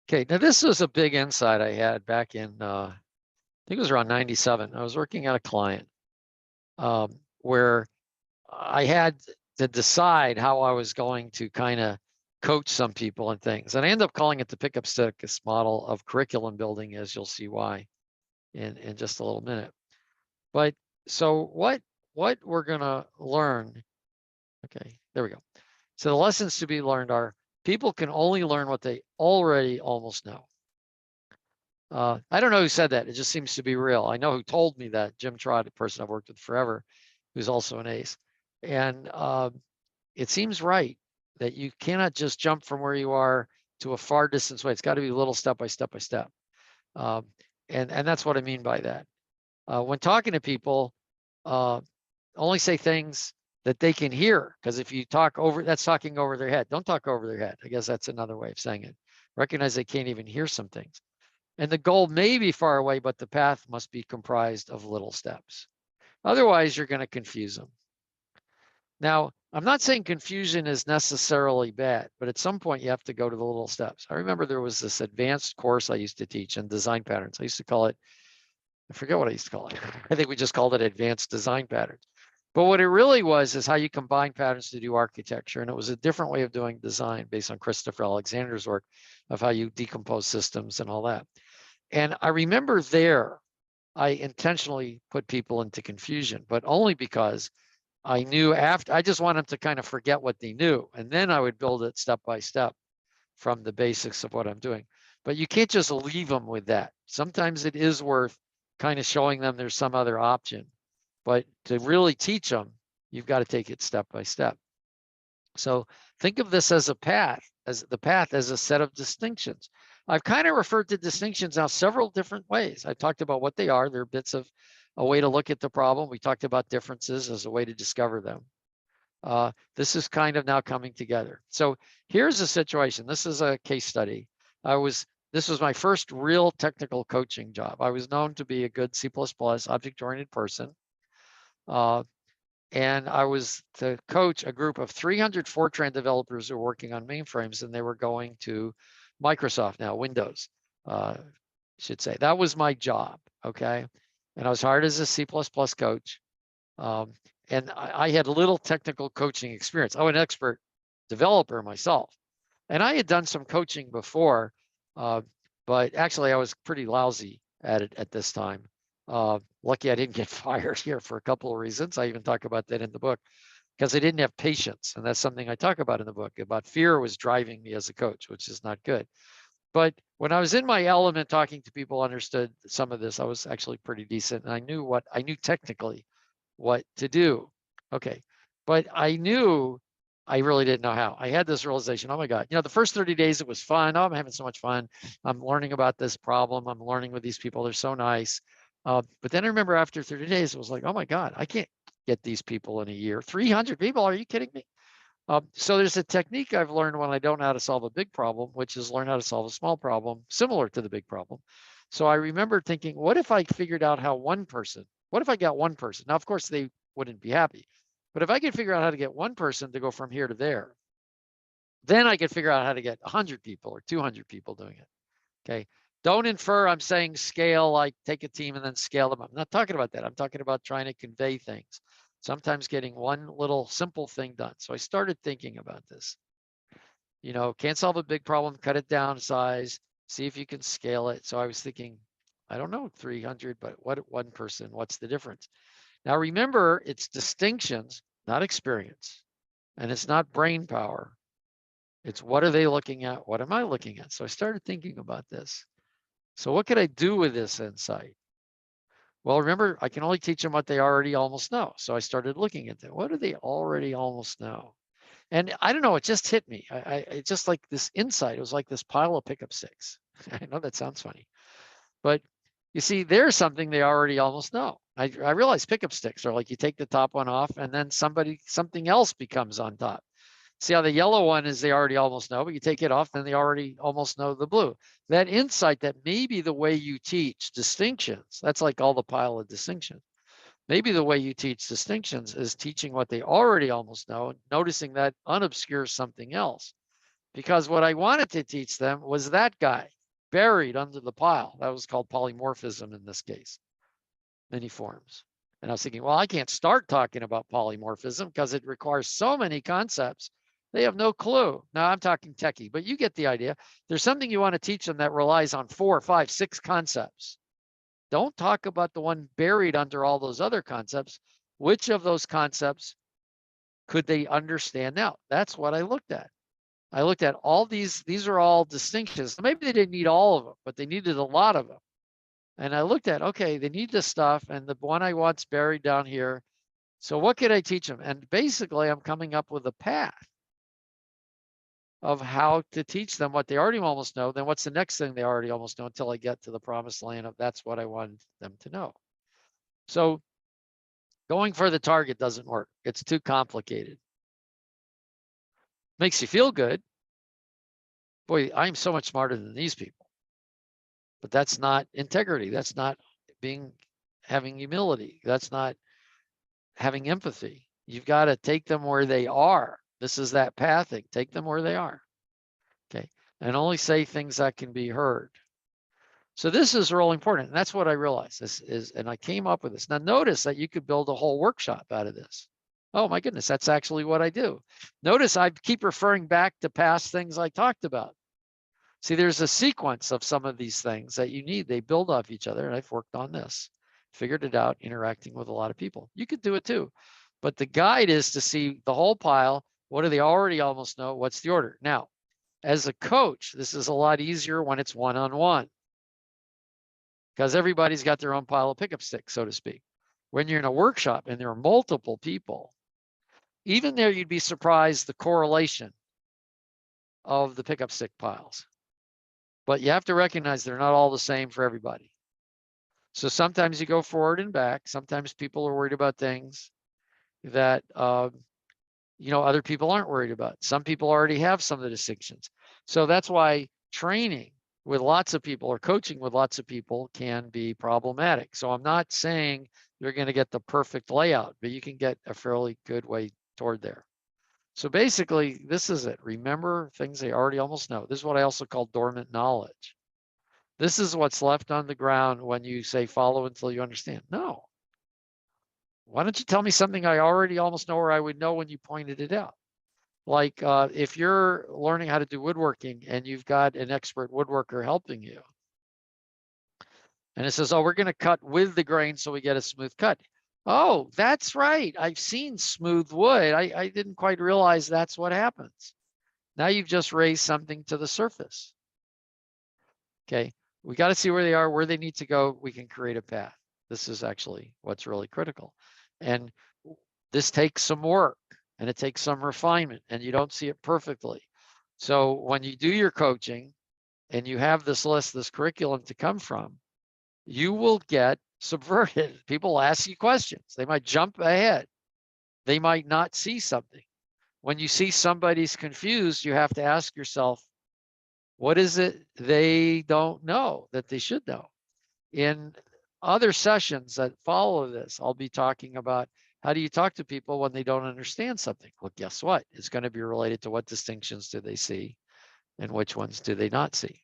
Okay, now this was a big insight I had back in, I think it was around 97. I was working at a client where I had to decide how I was going to kind of coach some people and things. And I ended up calling it the pickup sticks model of curriculum building, as you'll see why in just a little minute. But so what we're gonna learn, okay, there we go. So the lessons to be learned are people can only learn what they already almost know. I don't know who said that. It just seems to be real. I know who told me that. Jim Trott, a person I've worked with forever, who's also an ace. And it seems right that you cannot just jump from where you are to a far distance away. It's got to be a little step by step by step. And that's what I mean by that. When talking to people, only say things that they can hear, because if you talk over, that's talking over their head. Don't talk over their head. I guess that's another way of saying it. Recognize they can't even hear some things. And the goal may be far away, but the path must be comprised of little steps. Otherwise, you're going to confuse them. Now, I'm not saying confusion is necessarily bad, but at some point you have to go to the little steps. I remember there was this advanced course I used to teach in design patterns. I used to call it, I forget what I used to call it. I think we just called it advanced design patterns. But what it really was is how you combine patterns to do architecture. And it was a different way of doing design based on Christopher Alexander's work of how you decompose systems and all that. And I remember there, I intentionally put people into confusion, but only because I knew I just want them to kind of forget what they knew. And then I would build it step by step from the basics of what I'm doing. But you can't just leave them with that. Sometimes it is worth kind of showing them there's some other option. But to really teach them, you've got to take it step by step. So think of this as a path, as the path as a set of distinctions. I've kind of referred to distinctions now several different ways. I talked about what they are. They're bits of a way to look at the problem. We talked about differences as a way to discover them. This is kind of now coming together. So here's a situation. This is a case study. This was my first real technical coaching job. I was known to be a good C++ object-oriented person. And I was to coach a group of 300 Fortran developers who were working on mainframes, and they were going to Microsoft now, Windows, should say. That was my job, okay? And I was hired as a C++ coach. And I had little technical coaching experience. I'm an expert developer myself. And I had done some coaching before, but actually I was pretty lousy at it at this time. Lucky I didn't get fired here for a couple of reasons. I even talk about that in the book, because I didn't have patience. And that's something I talk about in the book, about fear was driving me as a coach, which is not good. But when I was in my element talking to people, understood some of this, I was actually pretty decent. And I knew technically what to do. Okay. But I knew I really didn't know how. I had this realization, oh my God, the first 30 days it was fun. Oh, I'm having so much fun. I'm learning about this problem. I'm learning with these people. They're so nice. But then I remember after 30 days, it was like, oh my God, I can't get these people in a year. 300 people, are you kidding me? So there's a technique I've learned when I don't know how to solve a big problem, which is learn how to solve a small problem similar to the big problem. So I remember thinking, what if I figured out how what if I got one person? Now, of course, they wouldn't be happy. But if I could figure out how to get one person to go from here to there, then I could figure out how to get 100 people or 200 people doing it. Okay. Don't infer I'm saying scale, like take a team and then scale them up. I'm not talking about that. I'm talking about trying to convey things. Sometimes getting one little simple thing done. So I started thinking about this. Can't solve a big problem, cut it down size, see if you can scale it. So I was thinking, I don't know, 300, but what one person, what's the difference? Now remember, it's distinctions, not experience. And it's not brain power. It's what are they looking at? What am I looking at? So I started thinking about this. So what could I do with this insight? Well, remember, I can only teach them what they already almost know. So I started looking at that. What do they already almost know? And I don't know, it just hit me. It just like this insight. It was like this pile of pickup sticks. I know that sounds funny, but you see, there's something they already almost know. I realize pickup sticks are like you take the top one off and then something else becomes on top. See how the yellow one is they already almost know, but you take it off, then they already almost know the blue. That insight that maybe the way you teach distinctions, that's like all the pile of distinctions. Maybe the way you teach distinctions is teaching what they already almost know, noticing that unobscures something else. Because what I wanted to teach them was that guy. buried under the pile. That was called polymorphism in this case, many forms. And I was thinking, well, I can't start talking about polymorphism because it requires so many concepts. They have no clue. Now I'm talking techie, but you get the idea. There's something you want to teach them that relies on 4, 5, 6 concepts. Don't talk about the one buried under all those other concepts. Which of those concepts could they understand now? That's what I looked at. I looked at all these are all distinctions. Maybe they didn't need all of them, but they needed a lot of them. And I looked at, okay, they need this stuff, and the one I want's buried down here. So what could I teach them? And basically, I'm coming up with a path of how to teach them what they already almost know. Then what's the next thing they already almost know until I get to the promised land of that's what I wanted them to know. So going for the target doesn't work. It's too complicated. Makes you feel good. Boy, I'm so much smarter than these people. But that's not integrity. That's not having humility. That's not having empathy. You've got to take them where they are. This is that pathing. Take them where they are. Okay. And only say things that can be heard. So this is really important. And that's what I realized. And I came up with this. Now notice that you could build a whole workshop out of this. Oh my goodness, that's actually what I do. Notice I keep referring back to past things I talked about. See, there's a sequence of some of these things that you need. They build off each other. And I've worked on this, figured it out, interacting with a lot of people. You could do it too. But the guide is to see the whole pile. What do they already almost know? What's the order? Now, as a coach, this is a lot easier when it's one-on-one because everybody's got their own pile of pickup sticks, so to speak. When you're in a workshop and there are multiple people, even there, you'd be surprised the correlation of the pickup stick piles. But you have to recognize they're not all the same for everybody. So sometimes you go forward and back. Sometimes people are worried about things that other people aren't worried about. Some people already have some of the distinctions. So that's why training with lots of people or coaching with lots of people can be problematic. So I'm not saying you're going to get the perfect layout, but you can get a fairly good way toward there. So basically, this is it. Remember things they already almost know. This is what I also call dormant knowledge. This is what's left on the ground when you say follow until you understand. No. Why don't you tell me something I already almost know or I would know when you pointed it out? Like if you're learning how to do woodworking and you've got an expert woodworker helping you, and it says, oh, we're going to cut with the grain so we get a smooth cut. Oh, that's right. I've seen smooth wood. I didn't quite realize that's what happens. Now you've just raised something to the surface. Okay, we got to see where they are, where they need to go. We can create a path. This is actually what's really critical. And this takes some work and it takes some refinement and you don't see it perfectly. So when you do your coaching and you have this list, this curriculum to come from, you will get subverted. People ask you questions. They might jump ahead. They might not see something. When you see somebody's confused, you have to ask yourself, what is it they don't know that they should know? In other sessions that follow this, I'll be talking about how do you talk to people when they don't understand something? Well, guess what? It's going to be related to what distinctions do they see and which ones do they not see?